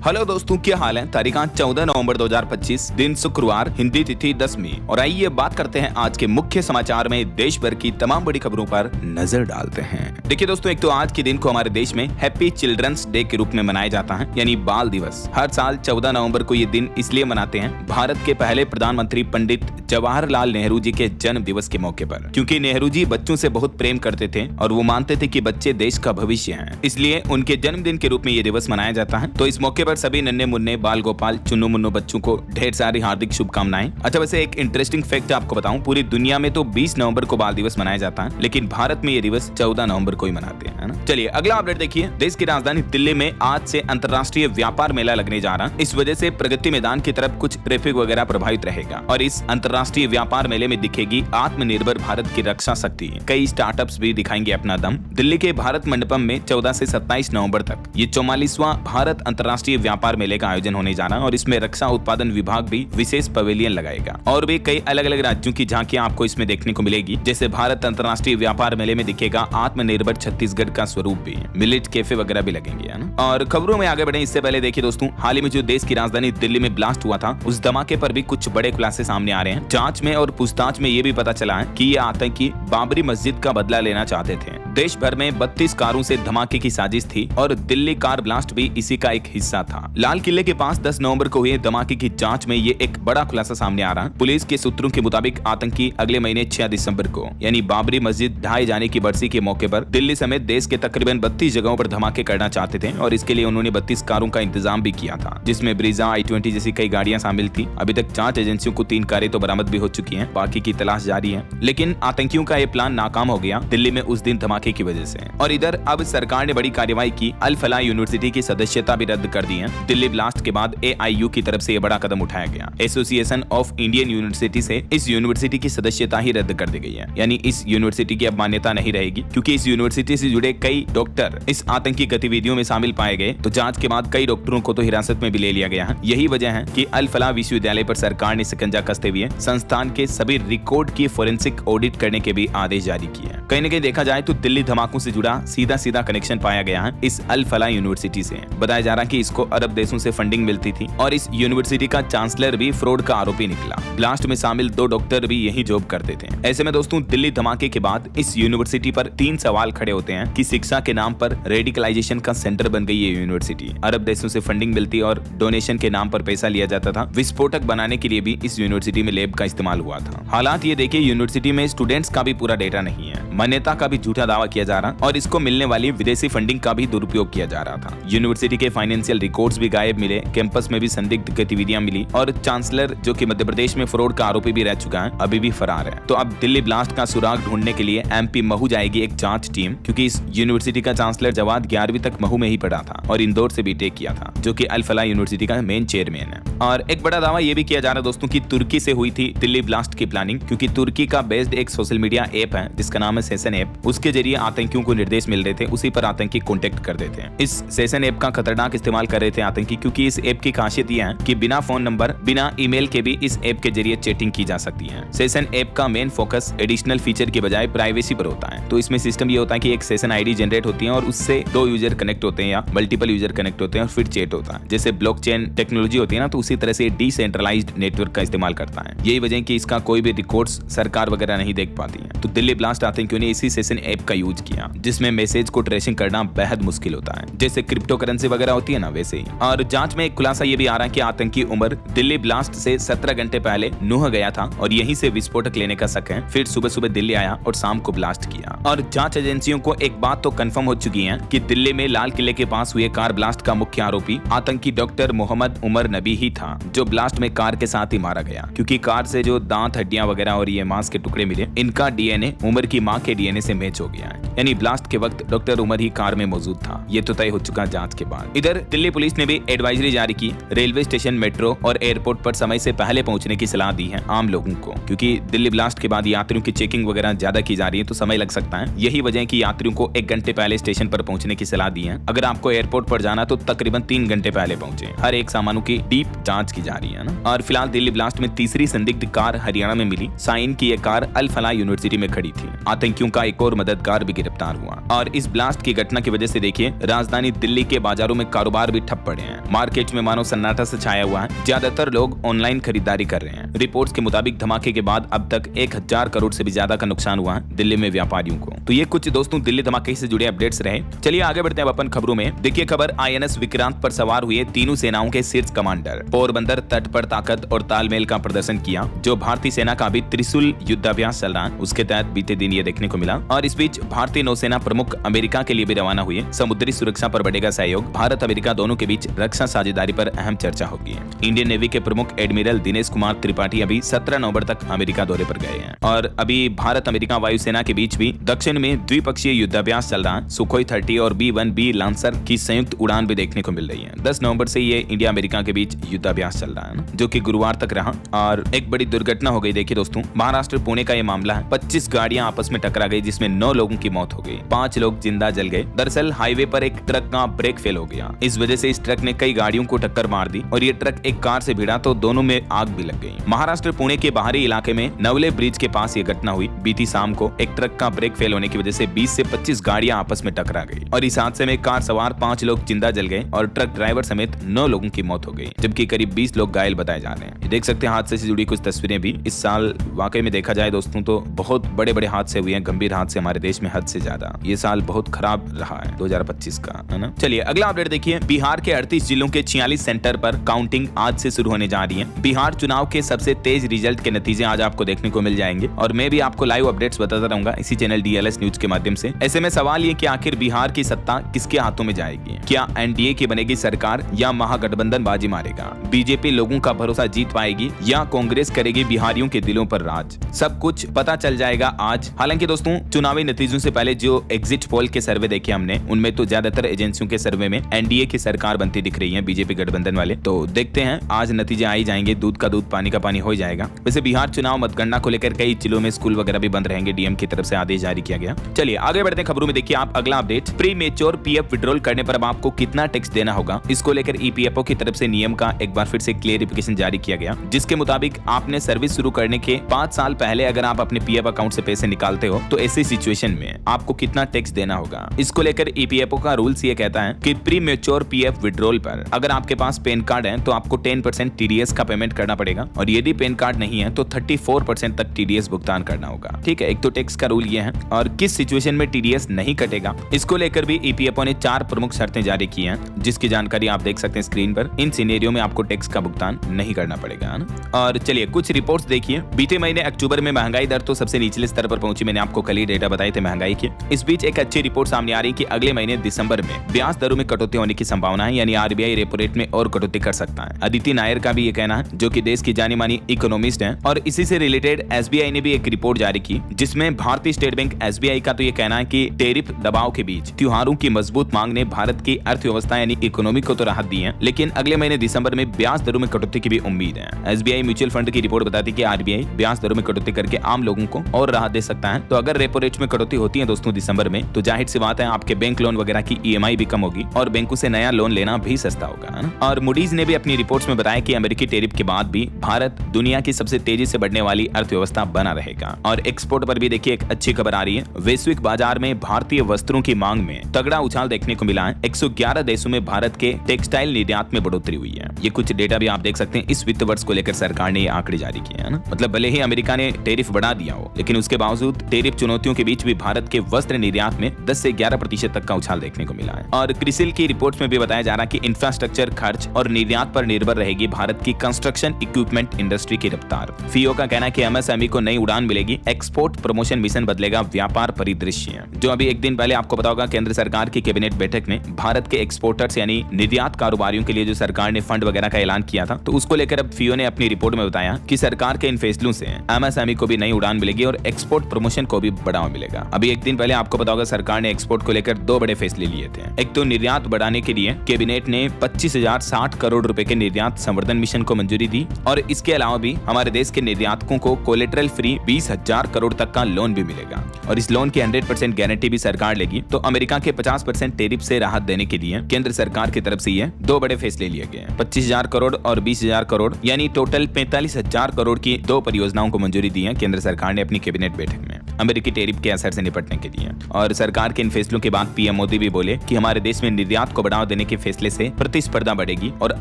Hello दोस्तों, क्या हाल है। तारीख 14 नवंबर 2025, दिन शुक्रवार, हिंदी तिथि 10वीं। और आइए बात करते हैं आज के मुख्य समाचार में देश भर की तमाम बड़ी खबरों पर नजर डालते हैं। देखिए दोस्तों, एक तो आज के दिन को हमारे देश में हैप्पी चिल्ड्रंस डे के रूप में मनाया जाता है, यानी बाल दिवस। हर साल 14 नवंबर को ये दिन इसलिए मनाते हैं भारत के पहले प्रधानमंत्री पंडित जवाहरलाल नेहरू जी के जन्म दिवस के मौके पर, क्योंकि नेहरू जी बच्चों से बहुत प्रेम करते थे और वो मानते थे कि बच्चे देश का भविष्य हैं। इसलिए उनके जन्मदिन के रूप में ये दिवस मनाया जाता है। तो इस मौके पर सभी नन्हे मुन्ने बाल गोपाल चुन्नू मुन्नू बच्चों को ढेर सारी हार्दिक शुभकामनाएं। अच्छा, वैसे एक इंटरेस्टिंग फैक्ट आपको बताऊं, पूरी दुनिया में तो 20 नवंबर को बाल दिवस मनाया जाता है, लेकिन भारत में ये दिवस 14 नवंबर को ही मनाते हैं, है ना। चलिए अगला अपडेट देखिए। देश की राजधानी दिल्ली में आज से अंतर्राष्ट्रीय व्यापार मेला लगने जा रहा है। इस वजह से प्रगति मैदान की तरफ कुछ ट्रैफिक वगैरह प्रभावित रहेगा और इस अंतर्राष्ट्रीय व्यापार मेले में दिखेगी आत्मनिर्भर भारत की रक्षा शक्ति। कई स्टार्टअप्स भी दिखाएंगे अपना दम। दिल्ली के भारत मंडपम में 14 से 27 नवंबर तक ये 44वां भारत अंतर्राष्ट्रीय व्यापार मेले का आयोजन होने जा रहा है और इसमें रक्षा उत्पादन विभाग भी विशेष पवेलियन लगाएगा और भी कई अलग अलग राज्यों की झांकियां आपको इसमें देखने को मिलेगी। जैसे भारत अंतर्राष्ट्रीय व्यापार मेले में दिखेगा आत्मनिर्भर छत्तीसगढ़ का स्वरूप भी, मिलेट कैफे वगैरह भी लगेंगे, है ना। और खबरों में आगे बढ़े इससे पहले देखिए दोस्तों, हाल ही में जो देश की राजधानी दिल्ली में ब्लास्ट हुआ था, उस धमाके पर भी कुछ बड़े खुलासे सामने आ रहे हैं। जांच में और पूछताछ में ये भी पता चला है कि ये आतंकी बाबरी मस्जिद का बदला लेना चाहते थे। देश भर में 32 कारों से धमाके की साजिश थी और दिल्ली कार ब्लास्ट भी इसी का एक हिस्सा था। लाल किले के पास 10 नवंबर को हुए धमाके की जांच में ये एक बड़ा खुलासा सामने आ रहा है। पुलिस के सूत्रों के मुताबिक आतंकी अगले महीने 6 दिसंबर को, यानी बाबरी मस्जिद ढहाए जाने की बरसी के मौके पर दिल्ली समेत देश के तकरीबन 32 जगहों पर धमाके करना चाहते थे और इसके लिए उन्होंने 32 कारों का इंतजाम भी किया था, जिसमें ब्रीजा, i20 जैसी कई गाड़ियां शामिल थी। अभी तक जांच एजेंसियों को 3 कारें तो बरामद भी हो चुकी हैं, बाकी की तलाश जारी है। लेकिन आतंकियों का ये प्लान नाकाम हो गया दिल्ली में उस दिन धमाके की वजह से। और इधर अब सरकार ने बड़ी कार्रवाई की, अल फलाह यूनिवर्सिटी की सदस्यता भी रद्द कर दी है। दिल्ली ब्लास्ट के बाद AIU की तरफ से ये बड़ा कदम उठाया गया। एसोसिएशन ऑफ इंडियन यूनिवर्सिटी से इस यूनिवर्सिटी की सदस्यता ही रद्द कर दी गई है, यानी इस यूनिवर्सिटी की अब मान्यता नहीं रहेगी, क्योंकि इस यूनिवर्सिटी से जुड़े कई डॉक्टर इस आतंकी गतिविधियों में शामिल पाए गए। तो जांच के बाद कई डॉक्टरों को तो हिरासत में भी ले लिया गया है। यही वजह है कि अल फलाह विश्वविद्यालय पर सरकार ने शिकंजा कसते हुए संस्थान के सभी रिकॉर्ड की फोरेंसिक ऑडिट करने के भी आदेश जारी किए। कहीं न कहीं देखा जाए तो दिल्ली धमाकों से जुड़ा सीधा कनेक्शन पाया गया है इस अल फलाह यूनिवर्सिटी से। बताया जा रहा है कि इसको अरब देशों से फंडिंग मिलती थी और इस यूनिवर्सिटी का चांसलर भी फ्रॉड का आरोपी निकला। ब्लास्ट में शामिल 2 डॉक्टर भी यही जॉब करते थे। ऐसे में दोस्तों, दिल्ली धमाके के बाद इस यूनिवर्सिटी पर 3 सवाल खड़े होते हैं कि शिक्षा के नाम पर रेडिकलाइजेशन का सेंटर बन गई है यूनिवर्सिटी। अरब देशों से फंडिंग मिलती और डोनेशन के नाम पर पैसा लिया जाता था। विस्फोटक बनाने के लिए भी इस यूनिवर्सिटी में लैब का इस्तेमाल हुआ था। हालात ये देखिए, यूनिवर्सिटी में स्टूडेंट्स का भी पूरा डेटा नहीं है, मान्यता का भी झूठा दावा किया जा रहा और इसको मिलने वाली विदेशी फंडिंग का भी दुरुपयोग किया जा रहा था। यूनिवर्सिटी के फाइनेंशियल रिकॉर्ड्स भी गायब मिले, कैंपस में भी संदिग्ध गतिविधियां मिली और चांसलर, जो कि मध्य प्रदेश में फ्रॉड का आरोपी भी रह चुका है, अभी भी फरार है। तो अब दिल्ली ब्लास्ट का सुराग ढूंढने के लिए MP महू जाएगी एक जांच टीम, क्योंकि इस यूनिवर्सिटी का चांसलर जवाद 11वीं तक महू में ही पढ़ा था और इंदौर से बीटेक किया था, जो कि अल फलाह यूनिवर्सिटी का मेन चेयरमैन है। और एक बड़ा दावा यह भी किया जा रहा है दोस्तों कि तुर्की से हुई थी दिल्ली ब्लास्ट की प्लानिंग, क्योंकि तुर्की का बेस्ड एक सोशल मीडिया ऐप है जिसका नाम है सेशन ऐप। उसके जरिए आतंकियों को निर्देश मिल रहे थे, उसी पर आतंकी कॉन्टेक्ट कर देते हैं। इस सेशन ऐप का खतरनाक इस्तेमाल कर रहे थे आतंकी, क्योंकि इस ऐप की खासियत यह है कि बिना फोन नंबर, बिना ईमेल के भी इस ऐप के जरिए चैटिंग की जा सकती है। सेशन ऐप का मेन फोकस एडिशनल फीचर के बजाय प्राइवेसी पर होता है। तो इसमें सिस्टम ये होता है कि एक सेशन ID जनरेट होती है और उससे 2 यूजर कनेक्ट होते हैं या मल्टीपल यूजर कनेक्ट होते हैं और फिर चैट होता है। जैसे ब्लॉकचेन टेक्नोलॉजी होती है ना, तो उसी तरह से डिसेंट्रलाइज्ड नेटवर्क का इस्तेमाल करता है। यही वजह है कि इसका कोई भी रिकॉर्ड्स सरकार वगैरह नहीं देख पाती है। तो दिल्ली ब्लास्ट आतंकियों ने इसी सेशन ऐप का यूज किया, जिसमें मैसेज को ट्रेसिंग करना बेहद मुश्किल होता है, जैसे क्रिप्टो करेंसी वगैरह होती है ना, वैसे ही। और जांच में एक खुलासा ये भी आ रहा है कि आतंकी उमर दिल्ली ब्लास्ट से 17 घंटे पहले नूह गया था और यहीं से विस्फोटक लेने का शक है। फिर सुबह दिल्ली आया और शाम को ब्लास्ट किया। और जांच एजेंसियों को एक बात तो कंफर्म हो चुकी है कि दिल्ली में लाल किले के पास हुए कार ब्लास्ट का मुख्य आरोपी आतंकी डॉक्टर मोहम्मद उमर नबी ही था, जो ब्लास्ट में कार के साथ ही मारा गया, क्योंकि कार से जो दांत, हड्डियां वगैरह और ये मांस के टुकड़े मिले, इनका DNA उमर की मां के DNA से मैच हो गया है। यानी ब्लास्ट के वक्त डॉक्टर उमर ही कार में मौजूद था। ये तो तय हो चुका जांच के बाद। इधर दिल्ली पुलिस ने भी एडवाइजरी जारी की, रेलवे स्टेशन, मेट्रो और एयरपोर्ट पर समय से पहले पहुंचने की सलाह दी है आम लोगों को, क्योंकि दिल्ली ब्लास्ट के बाद यात्रियों की चेकिंग वगैरह ज्यादा की जा रही है, तो समय लग सकता है। यही वजह है कि यात्रियों को 1 घंटे पहले स्टेशन पर पहुंचने की सलाह दी है। अगर आपको एयरपोर्ट पर जाना तो तकरीबन 3 घंटे पहले पहुंचे। हर एक सामानों की डीप जांच की जा रही है ना। और फिलहाल दिल्ली ब्लास्ट में तीसरी संदिग्ध कार हरियाणा में मिली। साइन की यह कार अल फलाह यूनिवर्सिटी में खड़ी थी। आतंकियों का एक और मददगार परिवार भी गिरफ्तार हुआ। और इस ब्लास्ट की घटना की वजह से देखिए राजधानी दिल्ली के बाजारों में कारोबार भी ठप पड़े हैं। मार्केट में मानो सन्नाटा से छाया हुआ है। ज्यादातर लोग ऑनलाइन खरीदारी कर रहे हैं। रिपोर्ट्स के मुताबिक धमाके के बाद अब तक 1000 करोड़ से भी ज्यादा का नुकसान हुआ है दिल्ली में व्यापारियों को। तो ये कुछ दोस्तों दिल्ली धमाके से जुड़े अपडेट्स रहे। चलिए आगे बढ़ते हैं अपन खबरों में। देखिए खबर INS विक्रांत पर सवार हुए तीनों सेनाओं के शीर्ष कमांडर। पोरबंदर तट पर ताकत और तालमेल का प्रदर्शन किया। जो भारतीय सेना का अभी त्रिशूल युद्धाभ्यास चल रहा है उसके तहत बीते दिन ये देखने को मिला। और इस बीच भारतीय नौसेना प्रमुख अमेरिका के लिए भी रवाना हुए। समुद्री सुरक्षा पर बढ़ेगा सहयोग। भारत अमेरिका दोनों के बीच रक्षा साझेदारी पर अहम चर्चा होगी। इंडियन नेवी के प्रमुख एडमिरल दिनेश कुमार त्रिपाठी अभी 17 नवंबर तक अमेरिका दौरे पर गए हैं। और अभी भारत अमेरिका वायुसेना के बीच भी दक्षिण में द्विपक्षीय युद्धाभ्यास चल रहा है। सुखोई 30 और B-1B लांसर की संयुक्त उड़ान भी देखने को मिल रही है। 10 नवंबर से ये इंडिया अमेरिका के बीच युद्धाभ्यास चल रहा है जो कि गुरुवार तक रहा। और एक बड़ी दुर्घटना हो गई। देखिए दोस्तों महाराष्ट्र पुणे का ये मामला है। 25 गाड़ियां आपस में टकरा गई जिसमें 9 लोगों की मौत हो गई। 5 लोग जिंदा जल गए। दरअसल हाईवे पर एक ट्रक का ब्रेक फेल हो गया। इस वजह से इस ट्रक ने कई गाड़ियों को टक्कर मार दी और ये ट्रक एक कार से भिड़ा तो दोनों में आग भी लग गई। महाराष्ट्र पुणे के बाहरी इलाके में नवले ब्रिज के पास ये घटना हुई। बीती शाम को एक ट्रक का ब्रेक फेल होने की वजह से 20 से 25 गाड़ियां आपस में टकरा गई और इस हादसे में कार सवार 5 लोग जिंदा जल गए और ट्रक ड्राइवर समेत 9 लोगों की मौत हो गई, जबकि करीब 20 लोग घायल बताए जा रहे हैं। देख सकते हैं हादसे से जुड़ी कुछ तस्वीरें भी। इस साल वाकई में देखा जाए दोस्तों तो बहुत बड़े बड़े हादसे हुए हैं, गंभीर हादसे हमारे देश में हद से ज्यादा। ये साल बहुत खराब रहा है 2025 का, है ना। चलिए अगला अपडेट देखिए। बिहार के 38 जिलों के 46 सेंटर पर काउंटिंग आज से शुरू होने जा रही है। बिहार चुनाव के सबसे तेज रिजल्ट के नतीजे आज आपको देखने को मिल जाएंगे और मैं भी आपको लाइव अपडेट्स बताता रहूंगा इसी चैनल DLS न्यूज के माध्यम से। ऐसे में सवाल ये कि आखिर बिहार की सत्ता किसके हाथों में जाएगी? क्या NDA की बनेगी सरकार या महागठबंधन बाजी मारेगा? बीजेपी लोगों का भरोसा जीत पाएगी या कांग्रेस करेगी बिहारियों के दिलों पर राज? सब कुछ पता चल जाएगा आज। हालांकि दोस्तों चुनावी नतीजों से पहले जो एग्जिट पोल के सर्वे देखे हमने उनमें तो ज्यादातर एजेंसियों के सर्वे में NDA की सरकार बनती दिख रही है, बीजेपी गठबंधन वाले। तो देखते हैं आज नतीजे आ ही जाएंगे, दूध का दूध पानी का पानी हो जाएगा। वैसे बिहार चुनाव मतगणना को लेकर कई जिलों में स्कूल वगैरह भी बंद रहेंगे, DM की तरफ से आदेश जारी किया गया। चलिए आगे बढ़ते हैं खबरों में। देखिए आप अगला update. Pre mature PF withdrawal करने पर अब आपको कितना टैक्स देना होगा, इसको लेकर EPFO की तरफ से नियम का एक बार फिर से क्लियरिफिकेशन जारी किया गया, जिसके मुताबिक आपने सर्विस शुरू करने के 5 साल पहले अगर आप अपने PF अकाउंट से पैसे निकालते हो तो ऐसी सिचुएशन में आपको कितना टैक्स देना होगा। इसको लेकर EPFO का रूल्स ये कहता है कि प्री मेच्योर PF विड्रॉल पर अगर आपके पास पैन कार्ड है तो आपको 10% TDS का पेमेंट करना पड़ेगा और यदि पैन कार्ड नहीं है तो 34% तक TDS भुगतान करना होगा। ठीक है, एक तो टैक्स का रूल ये है। और किस सिचुएशन में TDS नहीं कटेगा इसको लेकर भी EPFO ने 4 प्रमुख शर्तें जारी की हैं, जिसकी जानकारी आप देख सकते हैं स्क्रीन पर। इन सिनेरियो में आपको टैक्स का भुगतान नहीं करना पड़ेगा, है ना। और चलिए कुछ रिपोर्ट्स देखिए। बीते महीने अक्टूबर में महंगाई दर तो सबसे निचले स्तर पर पहुंची। मैंने आपको कल ही डेटा बताए थे महंगाई के। इस बीच एक अच्छी रिपोर्ट सामने आ रही है कि अगले महीने दिसंबर में ब्याज दरों में कटौती होने की संभावना है, यानी RBI रेपो रेट में और कटौती कर सकता है। अदिति नायर का भी ये कहना है, जो कि देश की जानी मानी इकोनॉमिस्ट हैं। और इसी से रिलेटेड SBI ने भी एक रिपोर्ट जारी की, जिसमें भारतीय स्टेट बैंक SBI का तो ये कहना है कि टैरिफ दबाव के बीच त्योहारों की मजबूत मांग ने भारत की अर्थव्यवस्था यानी इकोनॉमी को तो राहत दी है, लेकिन अगले महीने दिसंबर में ब्याज दरों में कटौती की भी उम्मीद है। SBI म्यूचुअल फंड की रिपोर्ट बताती है कि RBI ब्याज दरों में कटौती करके आम लोगों को और राहत दे सकता है। तो अगर रेपो रेट में कटौती होती है दोस्तों दिसंबर में, तो जाहिर सी बात है आपके बैंक लोन वगैरह की EMI भी कम होगी और बैंकों से नया लोन लेना भी सस्ता होगा, है ना। और मूडीज ने भी अपनी रिपोर्ट्स में बताया कि अमेरिकी टैरिफ के बाद भी भारत दुनिया की सबसे तेजी से बढ़ने वाली अर्थव्यवस्था बना रहेगा। और एक्सपोर्ट पर भी देखिए एक अच्छी खबर आ रही है। वैश्विक बाजार में भारतीय वस्त्रों की मांग में तगड़ा उछाल देखने को मिला है। 111 देशों में भारत के टेक्सटाइल निर्यात में बढ़ोतरी हुई है। ये कुछ डेटा भी आप देख सकते हैं। इस वित्त वर्ष को लेकर सरकार ने ये आंकड़े जारी किए हैं ना। मतलब भले ही अमेरिका ने टैरिफ बढ़ा दिया हो, लेकिन उसके बावजूद टैरिफ चुनौतियों के बीच भी भारत के वस्त्र निर्यात में 10 से 11% तक का उछाल देखने को मिला है। और क्रिसिल की रिपोर्ट में भी बताया जा रहा है कि इंफ्रास्ट्रक्चर खर्च और निर्यात पर निर्भर रहेगी भारत की कंस्ट्रक्शन इक्विपमेंट इंडस्ट्री की रफ्तार। FIO का कहना है कि MSME को नई उड़ान मिलेगी। एक्सपोर्ट प्रमोशन मिशन बदलेगा व्यापार परिदृश्य। जो अभी एक दिन पहले आपको पता होगा केंद्र सरकार की कैबिनेट बैठक में भारत के एक्सपोर्टर्स यानी निर्यात कारोबारियों के लिए जो सरकार ने फंड वगैरह का ऐलान किया था, तो उसको लेकर अब FIO ने अपनी रिपोर्ट में बताया कि सरकार के इन फैसलों से MSME को भी नई उड़ान मिलेगी और एक्सपोर्ट प्रमोशन को भी बढ़ावा मिलेगा। अभी एक दिन पहले आपको पता होगा सरकार ने एक्सपोर्ट को लेकर 2 बड़े फैसले लिए थे। एक तो निर्यात बढ़ाने के लिए कैबिनेट ने 25,060 करोड़ रुपए के निर्यात संवर्धन मिशन को मंजूरी दी और इसके अलावा भी हमारे देश के निर्यातकों को कोलेटरल फ्री 20,000 करोड़ तक का लोन भी मिलेगा और इस लोन की 100% गारंटी भी सरकार लेगी। तो अमेरिका के 50% टैरिफ से राहत देने के लिए केंद्र सरकार की तरफ से ये 2 बड़े फैसले लिए गए हैं। 25,000 करोड़ और 20,000 करोड़ यानी टोटल 45,000 करोड़ की 2 परियोजनाओं को मंजूरी दी है केंद्र सरकार ने अपनी कैबिनेट बैठक में। अमेरिकी टैरिफ के असर से निपटने के लिए। और सरकार के इन फैसलों के बाद पीएम मोदी भी बोले कि हमारे देश में निर्यात को बढ़ावा देने के फैसले से प्रतिस्पर्धा बढ़ेगी और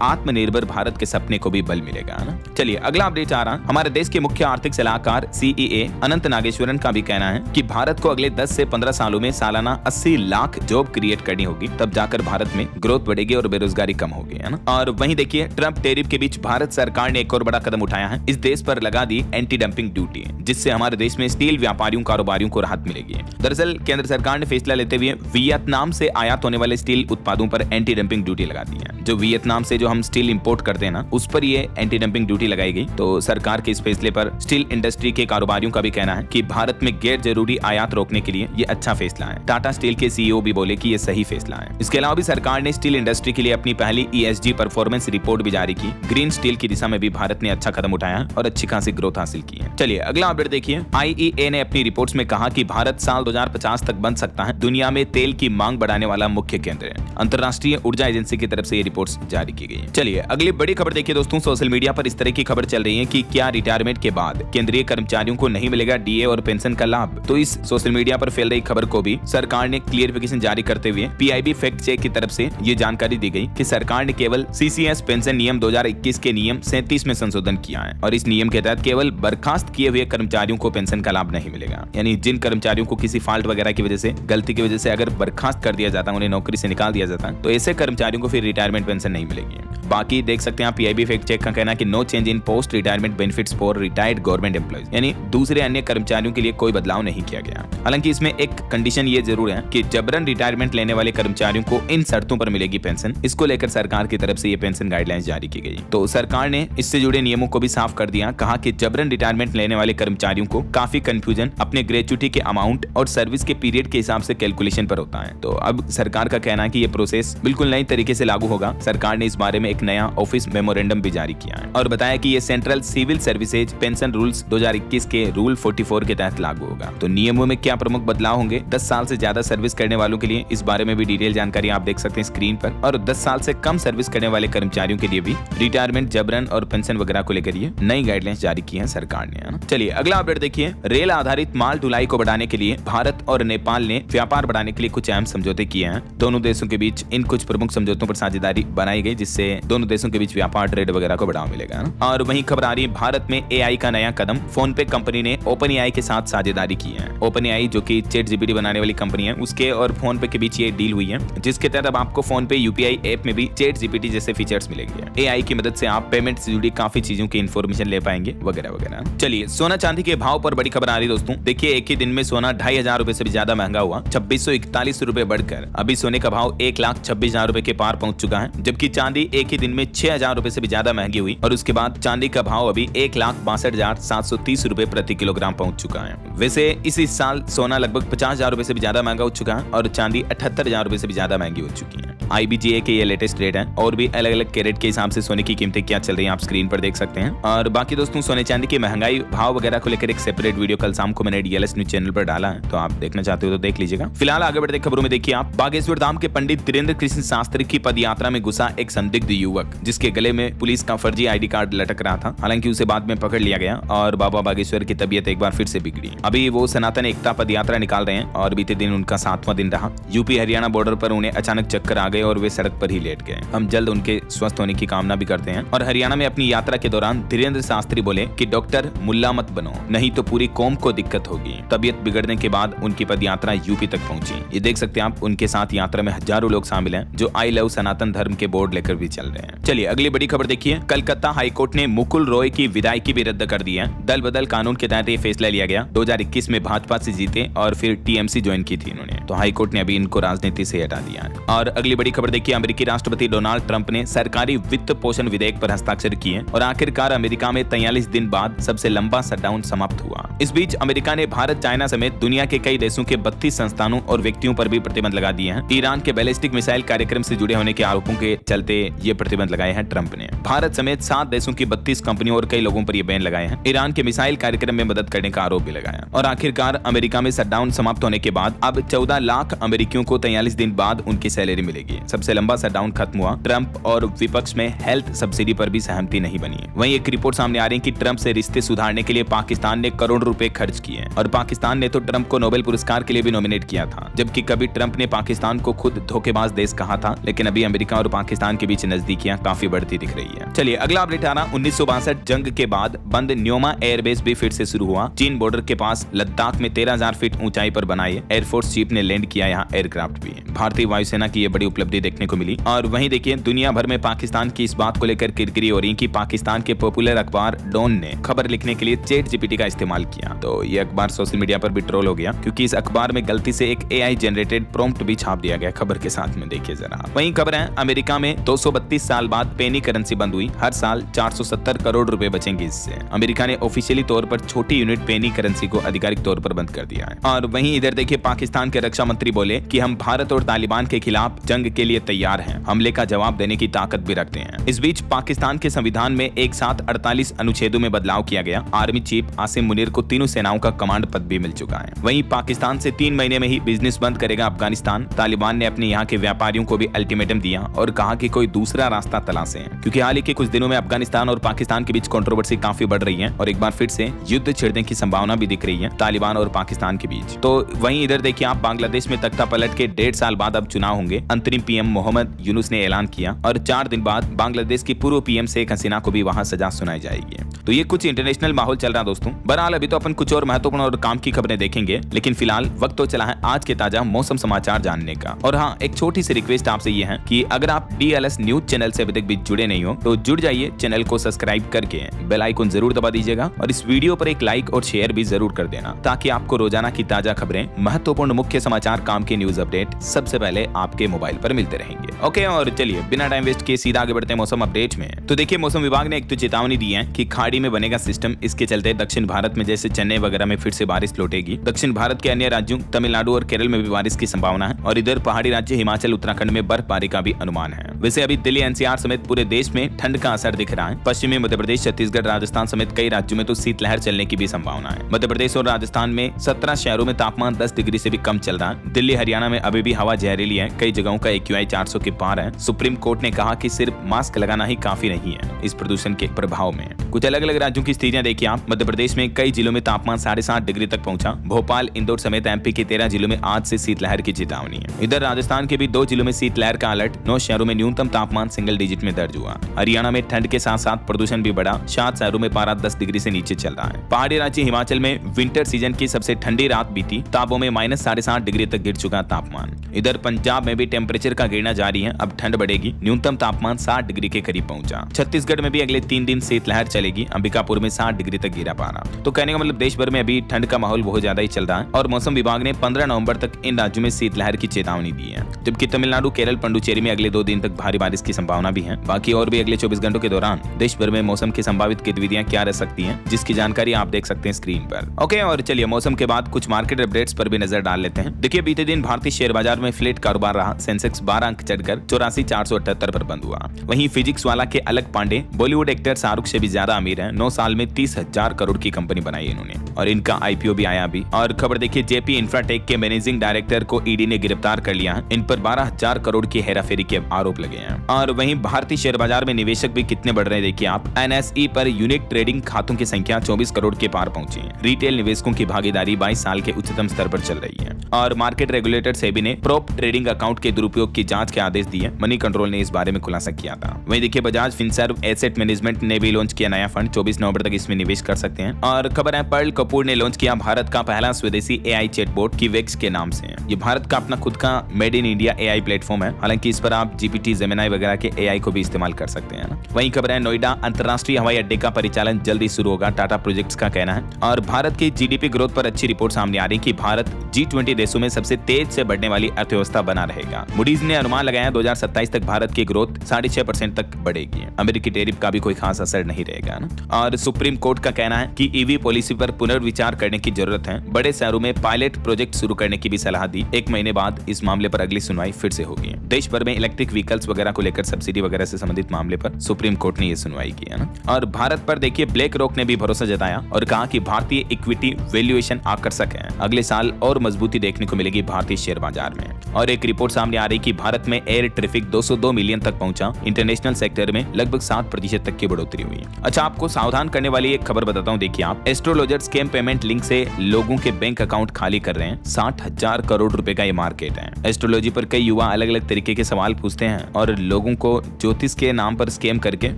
आत्मनिर्भर भारत के सपने को भी बल मिलेगा ना। चलिए अगला अपडेट आ रहा। हमारे देश के मुख्य आर्थिक सलाहकार CEA अनंत नागेश्वरन का भी कहना है कि भारत को अगले 10 से 15 सालों में सालाना 80 लाख जॉब क्रिएट करनी होगी, तब जाकर भारत में ग्रोथ बढ़ेगी और बेरोजगारी कम होगी, है ना। और वहीं देखिए ट्रंप टैरिफ के बीच भारत सरकार ने एक और बड़ा कदम उठाया है। इस देश पर लगा दी एंटी डंपिंग ड्यूटी, जिससे हमारे देश में स्टील व्यापारियों कारोबारियों को राहत मिलेगी। दरअसल केंद्र सरकार ने फैसला लेते हुए वियतनाम से आयात होने वाले स्टील उत्पादों पर एंटी डंपिंग ड्यूटी लगा दी है। जो वियतनाम से जो हम स्टील इंपोर्ट करते हैं ना, उस पर ये एंटी डंपिंग ड्यूटी लगाई गई। तो सरकार के इस फैसले पर स्टील इंडस्ट्री के कारोबारियों का भी कहना है कि भारत में गैर जरूरी आयात रोकने के लिए ये अच्छा फैसला है। टाटा स्टील के CEO भी बोले कि ये सही फैसला है। इसके अलावा भी सरकार ने स्टील इंडस्ट्री के लिए अपनी पहली ESG परफॉर्मेंस रिपोर्ट भी जारी की। ग्रीन स्टील की दिशा में भी भारत ने अच्छा कदम उठाया और अच्छी खासी ग्रोथ हासिल की है। चलिए अगला अपडेट देखिए। IEA ने अपनी रिपोर्ट्स में कहा कि भारत साल 2050 तक बन सकता है दुनिया में तेल की मांग बढ़ाने वाला मुख्य केंद्र है। अंतर्राष्ट्रीय ऊर्जा एजेंसी की तरफ से ये रिपोर्ट्स जारी की गई। चलिए अगली बड़ी खबर देखिए दोस्तों। सोशल मीडिया पर इस तरह की खबर चल रही है कि क्या रिटायरमेंट के बाद केंद्रीय कर्मचारियों को नहीं मिलेगा DA और पेंशन का लाभ। तो इस सोशल मीडिया पर फैल रही खबर को भी सरकार ने क्लियरिफिकेशन जारी करते हुए PIB फैक्ट चेक की तरफ से ये जानकारी दी गई कि सरकार ने केवल CCS पेंशन नियम 2021 के नियम 37 में संशोधन किया है और इस नियम के तहत केवल बर्खास्त किए हुए कर्मचारियों को पेंशन का लाभ नहीं मिलेगा। यानी जिन कर्मचारियों को किसी फॉल्ट वगैरह की वजह से, गलती की वजह से अगर बर्खास्त कर दिया जाता है, उन्हें नौकरी से निकाल दिया जाता है, तो ऐसे कर्मचारियों को फिर रिटायरमेंट पेंशन नहीं मिलेगी। बाकी देख सकते हैं PIB फैक्ट चेक का कहना है कि no change in post retirement benefits for retired government employees, यानी दूसरे अन्य कर्मचारियों के लिए कोई बदलाव नहीं किया गया। हालांकि इसमें एक कंडीशन ये जरूर है कि जबरन रिटायरमेंट लेने वाले कर्मचारियों को इन शर्तों पर मिलेगी पेंशन। इसको लेकर सरकार की तरफ से ये पेंशन गाइडलाइंस जारी की गई। तो सरकार ने इससे जुड़े नियमों को भी साफ कर दिया। कहा कि जबरन रिटायरमेंट लेने वाले कर्मचारियों को काफी कंफ्यूजन अपने ग्रेच्युटी के अमाउंट और सर्विस के पीरियड के हिसाब से कैलकुलेशन पर होता है। तो अब सरकार का कहना है कि ये प्रोसेस बिल्कुल नई तरीके से लागू होगा। सरकार ने इस बारे में एक नया ऑफिस मेमोरेंडम भी जारी किया है और बताया कि ये central civil services pension rules 2021 के रूल 44 के तहत लागू होगा। तो नियमों में क्या प्रमुख बदलाव होंगे, 10 साल से ज्यादा सर्विस करने वालों के लिए, इस बारे में भी डिटेल जानकारी आप देख सकते हैं स्क्रीन पर। और 10 साल से कम सर्विस करने वाले कर्मचारियों के लिए भी रिटायरमेंट, जबरन और पेंशन वगैरह को लेकर ये नई गाइडलाइंस जारी की है सरकार ने। चलिए अगला अपडेट देखिए। रेल आधारित माल ढुलाई को बढ़ाने के लिए भारत और नेपाल ने व्यापार बढ़ाने के लिए कुछ अहम समझौते किए हैं। दोनों देशों के बीच इन कुछ प्रमुख समझौतों पर साझेदारी बनाई गई, जिससे दोनों देशों के बीच व्यापार, ट्रेड वगैरह को बढ़ावा मिलेगा। और वहीं खबर आ रही है भारत में AI का नया कदम। फोन पे कंपनी ने OpenAI के साथ साझेदारी की है। OpenAI जो कि ChatGPT बनाने वाली कंपनी है, उसके और फोन पे के बीच ये डील हुई है, जिसके तहत अब आपको फोन पे UPI ऐप में भी ChatGPT जैसे फीचर्स मिलेंगे। AI की मदद से आप पेमेंट से जुड़ी काफी चीजों की इन्फॉर्मेशन ले पाएंगे वगैरह वगैरह। चलिए सोना चांदी के भाव पर बड़ी खबर आ रही है दोस्तों। देखिए एक ही दिन में सोना 2500 रुपए से भी ज्यादा महंगा हुआ। 2641 रुपए बढ़कर अभी सोने का भाव 1,26,000 रुपए के पार पहुंच चुका है, जबकि चांदी एक ही दिन में 6000 रुपए से भी ज्यादा महंगी हुई और उसके बाद चांदी का भाव अभी 1,62,730 रुपए प्रति किलोग्राम पहुंच चुका है। वैसे इस साल सोना लगभग 50,000 रुपए से भी ज्यादा महंगा हो चुका है और चांदी 78,000 रुपए से भी ज्यादा महंगी हो चुकी है। IBGA के ये लेटेस्ट रेट है और भी अलग अलग कैरेट के हिसाब से सोने की कीमतें क्या चल रही हैं आप स्क्रीन पर देख सकते हैं। और बाकी दोस्तों सोने चांदी की महंगाई, भाव वगैरह को लेकर एक सेपरेट वीडियो कल शाम को मैंने DLS न्यूज चैनल पर डाला है, तो आप देखना चाहते हो तो देख लीजिएगा। फिलहाल आगे बढ़ते खबरों में देखिए आप। बागेश्वर धाम के पंडित धीरेन्द्र कृष्ण शास्त्री की पदयात्रा में घुसा एक संदिग्ध युवक, जिसके गले में पुलिस का फर्जी ID कार्ड लटक रहा था। हालांकि उसे बाद में पकड़ लिया गया और बाबा बागेश्वर की तबीयत एक बार फिर से बिगड़ी। अभी वो सनातन एकता पदयात्रा निकाल रहे हैं और बीते दिन उनका 7वां दिन रहा। यूपी हरियाणा बॉर्डर पर उन्हें अचानक चक्कर आ गए और वे सड़क पर ही लेट गए। हम जल्द उनके स्वस्थ होने की कामना भी करते हैं। और हरियाणा में अपनी यात्रा के दौरान धीरेन्द्र शास्त्री बोले कि डॉक्टर मुल्ला मत बनो, नहीं तो पूरी कौम को दिक्कत होगी। तबीयत बिगड़ने के बाद उनकी पदयात्रा यूपी तक पहुंची। ये देख सकते हैं आप, उनके साथ यात्रा में हजारों लोग शामिल हैं जो आई लव सनातन धर्म के बोर्ड लेकर भी चल रहे हैं। चलिए अगली बड़ी खबर देखिए। कलकत्ता हाईकोर्ट ने मुकुल रॉय की विदायगी भी रद्द कर दी है। दल बदल कानून के तहत ये फैसला लिया गया। 2021 में भाजपा से जीते और फिर TMC ज्वाइन की थी इन्होंने, तो हाईकोर्ट ने अभी इनको राजनीति से हटा दिया है। और अगली बड़ी खबर देखिए। अमेरिकी राष्ट्रपति डोनाल्ड ट्रंप ने सरकारी वित्त पोषण विधेयक पर हस्ताक्षर किए और आखिरकार अमेरिका में 43 दिन बाद सबसे लंबा शटडाउन समाप्त हुआ। इस बीच अमेरिका ने भारत, चाइना समेत दुनिया के कई देशों के 32 संस्थानों और व्यक्तियों पर भी प्रतिबंध लगा दिए हैं। ईरान के बैलिस्टिक मिसाइल कार्यक्रम से जुड़े होने के आरोपों के चलते ये प्रतिबंध लगाए हैं ट्रंप ने। भारत समेत 7 देशों की 32 कंपनियों और कई लोगों पर ये बैन लगाए हैं। ईरान के मिसाइल कार्यक्रम में मदद करने का आरोप भी लगाया। और आखिरकार अमेरिका में शटडाउन समाप्त होने के बाद अब 14 लाख अमेरिकियों को 43 दिन बाद उनकी सैलरी मिलेगी। सबसे लंबा शटडाउन खत्म हुआ। ट्रंप और विपक्ष में हेल्थ सब्सिडी पर भी सहमति नहीं बनी। वहीं एक रिपोर्ट सामने आ रही है कि ट्रंप से रिश्ते सुधारने के लिए पाकिस्तान ने करोड़ रुपए खर्च किए। है और पाकिस्तान ने तो ट्रंप को नोबेल पुरस्कार के लिए भी नॉमिनेट किया था, जबकि कभी ट्रंप ने पाकिस्तान को खुद धोखेबाज देश कहा था, लेकिन अभी अमेरिका और पाकिस्तान के बीच नजदीकियां काफी बढ़ती दिख रही है। चलिए अगला अपडेट आ रहा, 1962 जंग के बाद बंद न्योमा एयरबेस भी फिर से शुरू हुआ। चीन बॉर्डर के पास लद्दाख में 13,000 फीट ऊंचाई पर बनाए एयरफोर्स चीफ ने लैंड किया यहाँ एयरक्राफ्ट भी। भारतीय वायुसेना की ये बड़ी उपलब्धि देखने को मिली। और वहीं देखिए दुनिया भर में पाकिस्तान की इस बात को लेकर किरकिरी हो रही कि पाकिस्तान के पॉपुलर अखबार डॉन ने खबर लिखने के लिए चैट जीपीटी का इस्तेमाल किया। तो ये अखबार सोशल मीडिया पर भी ट्रोल हो गया क्योंकि इस अखबार में गलती से एक एआई जनरेटेड प्रॉम्प्ट भी छाप दिया गया खबर के साथ में। देखिए जरा वहीं खबर है, अमेरिका में 232 साल बाद पेनी करेंसी बंद हुई। हर साल 470 करोड़ रुपए बचेंगे इससे। अमेरिका ने ऑफिशियली तौर पर छोटी यूनिट पेनी करेंसी को आधिकारिक तौर पर बंद कर दिया है। और वहीं इधर देखिए पाकिस्तान के रक्षा मंत्री बोले कि हम भारत और तालिबान के खिलाफ जंग के लिए तैयार हैं, हमले का जवाब देने की ताकत भी रखते हैं। इस बीच पाकिस्तान के संविधान में एक साथ 48 अनुच्छेदों में बदलाव किया गया। आर्मी चीफ आसिम मुनीर को तीनों सेनाओं का कमांड पद भी मिल चुका है। वहीं पाकिस्तान से 3 महीने में ही बिजनेस बंद करेगा अफगानिस्तान। तालिबान ने अपने यहाँ के व्यापारियों को भी अल्टीमेटम दिया और कहा कि कोई दूसरा रास्ता तलाशें, क्योंकि हाल ही के कुछ दिनों में अफगानिस्तान और पाकिस्तान के बीच कंट्रोवर्सी काफी बढ़ रही है और एक बार फिर से युद्ध छिड़ने की संभावना भी दिख रही है तालिबान और पाकिस्तान के बीच। तो वहीं इधर देखिए आप बांग्लादेश में तख्ता पलट के 1.5 साल बाद अब चुनाव होंगे। अंतरिम पीएम मोहम्मद यूनुस ने ऐलान किया और 4 दिन बाद बांग्लादेश की पूर्व पीएम शेख हसीना को भी वहां सजा सुनाई जाएगी। तो ये कुछ इंटरनेशनल माहौल चल रहा दोस्तों। बहरहाल अभी तो अपन कुछ और महत्वपूर्ण और काम की खबरें देखेंगे, लेकिन फिलहाल वक्त तो चला है आज के ताजा मौसम समाचार जानने का। और हाँ, एक छोटी सी रिक्वेस्ट आपसे ये है कि अगर आप DLS न्यूज चैनल से अभी तक भी जुड़े नहीं हो तो जुड़ जाइए, चैनल को सब्सक्राइब करके बेल आइकन जरूर दबा दीजिएगा और इस वीडियो पर एक लाइक और शेयर भी जरूर कर देना, ताकि आपको रोजाना की ताजा खबरें, महत्वपूर्ण मुख्य समाचार, काम के न्यूज अपडेट सबसे पहले आपके मोबाइल पर मिलते रहेंगे। ओके, और चलिए बिना टाइम वेस्ट किए सीधा आगे बढ़ते हैं मौसम अपडेट में। तो देखिए मौसम विभाग ने एक तो चेतावनी दी है कि खाड़ी में बनेगा सिस्टम, इसके चलते दक्षिण भारत में जैसे चेन्नई वगैरह में फिर से बारिश लौटेगी। दक्षिण भारत के अन्य राज्यों तमिलनाडु और केरल में भी बारिश की संभावना है और इधर पहाड़ी राज्य हिमाचल उत्तराखंड में बर्फबारी का भी अनुमान है। वैसे अभी दिल्ली NCR समेत पूरे देश में ठंड का असर दिख रहा है। पश्चिमी मध्य प्रदेश, छत्तीसगढ़, राजस्थान समेत कई राज्यों में तो शीतलहर चलने की भी संभावना है। मध्य प्रदेश और राजस्थान में 17 शहरों में तापमान 10 डिग्री से भी कम चल रहा है। दिल्ली हरियाणा में अभी भी हवा जहरीली है, कई जगहों का AQI 400 के पार है। सुप्रीम कोर्ट ने कहा कि सिर्फ मास्क लगाना ही काफी नहीं है इस प्रदूषण के प्रभाव में। कुछ अलग अलग राज्यों की स्थितियां देखिए आप। मध्य प्रदेश में कई जिलों में तापमान 7.5 डिग्री तक पहुंचा। भोपाल, इंदौर समेत MP के 13 जिलों में आज से शीतलहर की चेतावनी है। इधर राजस्थान के भी 2 जिलों में शीतलहर का अलर्ट। 9 शहरों में न्यूनतम तापमान सिंगल डिजिट में दर्ज हुआ। हरियाणा में ठंड के साथ साथ प्रदूषण भी बढ़ा। 7 शहरों में पारा 10 डिग्री से नीचे चल रहा है। पहाड़ी राज्य हिमाचल में विंटर सीजन की सबसे ठंडी रात बीती। ताबों में -7.5 डिग्री तक गिर चुका तापमान। इधर पंजाब में भी टेम्परेचर का गिरना जारी है, अब ठंड बढ़ेगी। न्यूनतम तापमान 60 डिग्री के करीब पहुंचा। छत्तीसगढ़ में भी अगले 3 दिन शीतलहर चलेगी। अंबिकापुर में 60 डिग्री तक गिरा पारा। तो कहने का मतलब देश भर में अभी ठंड का माहौल बहुत ज्यादा ही चल रहा है और मौसम विभाग ने 15 नवंबर तक इन राज्यों में शीतलहर की चेतावनी दी है। जबकि तमिलनाडु, केरल, पुडुचेरी में अगले 2 दिन तक भारी बारिश की संभावना भी है। बाकी और भी अगले 24 घंटों के दौरान देश भर में मौसम की संभावित गतिविधियां क्या रह सकती हैं, जिसकी जानकारी आप देख सकते हैं स्क्रीन पर। ओके, और चलिए मौसम के बाद कुछ मार्केट अपडेट्स पर भी नजर डाल लेते हैं। देखिए बीते दिन भारतीय शेयर बाजार में फ्लैट कारोबार रहा। सेंसेक्स 12 अंक चढ़कर 84,478 पर बंद हुआ। वहीं फिजिक्स वाला के अलग पांडे बॉलीवुड एक्टर शाहरुख से भी ज्यादा अमीर है। 9 साल में 30,000 करोड़ की कंपनी बनाई इन्होंने और इनका IPO भी आया अभी। और खबर देखिए JP इंफ्राटेक के मैनेजिंग डायरेक्टर को ED ने गिरफ्तार कर लिया है। इन पर 12,000 करोड़ की हेराफेरी के आरोप लगे हैं। और वहीं भारतीय शेयर बाजार में निवेशक भी कितने बढ़ रहे हैं देखिए आप। NSE पर यूनिक ट्रेडिंग खातों की संख्या 24 करोड़ के पार पहुंची है। रिटेल निवेशकों की भागीदारी 22 साल के उच्चतम स्तर पर चल रही है। और मार्केट रेगुलेटर सेबी ने प्रोप ट्रेडिंग अकाउंट के दुरुपयोग की जांच के आदेश दिए। मनी कंट्रोल ने इस बारे में खुलासा किया था। वहीं देखिए बजाज फिनसर्व एसेट मैनेजमेंट ने भी लॉन्च किया नया फंड। 24 नवंबर तक इसमें निवेश कर सकते हैं। और खबर है पर्ल कपूर ने लॉन्च किया भारत का पहला स्वदेशी AI चैटबॉट कीवेक्स के नाम से। ये भारत का अपना खुद का made in India AI platform है। हालांकि इस पर आप GPT, जेमिनी वगैरह के AI को भी इस्तेमाल कर सकते हैं। वहीं खबर है नोएडा अंतरराष्ट्रीय हवाई अड्डे का परिचालन जल्दी शुरू होगा, टाटा प्रोजेक्ट्स का कहना है। और भारत की GDP ग्रोथ पर अच्छी रिपोर्ट सामने आ रही कि भारत G20 देशों में सबसे तेज से बढ़ने वाली अर्थव्यवस्था बना रहेगा। मूडीज ने अनुमान लगाया 2027 तक भारत की ग्रोथ 6.5% तक बढ़ेगी। अमेरिकी टैरिफ का भी कोई खास असर नहीं रहेगा ना। और सुप्रीम कोर्ट का कहना है कि EV पॉलिसी पर पुनर्विचार करने की जरूरत है। बड़े शहरों में पायलट प्रोजेक्ट शुरू करने की भी सलाह दी। 1 महीने बाद इस मामले पर अगली सुनवाई फिर से होगी। देश भर में इलेक्ट्रिक व्हीकल्स वगैरह को लेकर सब्सिडी वगैरह से संबंधित मामले पर सुप्रीम कोर्ट ने यह सुनवाई की है ना। और भारत पर देखिए ब्लैक रॉक ने भी भरोसा जताया और कहा कि भारतीय इक्विटी वैल्यूएशन आकर्षक है। अगले साल और मजबूती देखने को मिलेगी भारतीय शेयर बाजार में। और एक रिपोर्ट सामने आ रही कि भारत में एयर ट्रैफिक 202 मिलियन तक पहुंचा। इंटरनेशनल सेक्टर में लगभग 7% तक की बढ़ोतरी हुई। अच्छा, आपको सावधान करने वाली एक खबर बताता हूं। देखिए आप एस्ट्रोलॉजर्स के स्कैम पेमेंट लिंक से लोगों के बैंक अकाउंट खाली कर रहे हैं। 60,000 करोड़ रुपए का ये मार्केट है। एस्ट्रोलॉजी पर कई युवा अलग अलग तरीके के सवाल पूछते हैं और लोगों को ज्योतिष के नाम पर स्कैम करके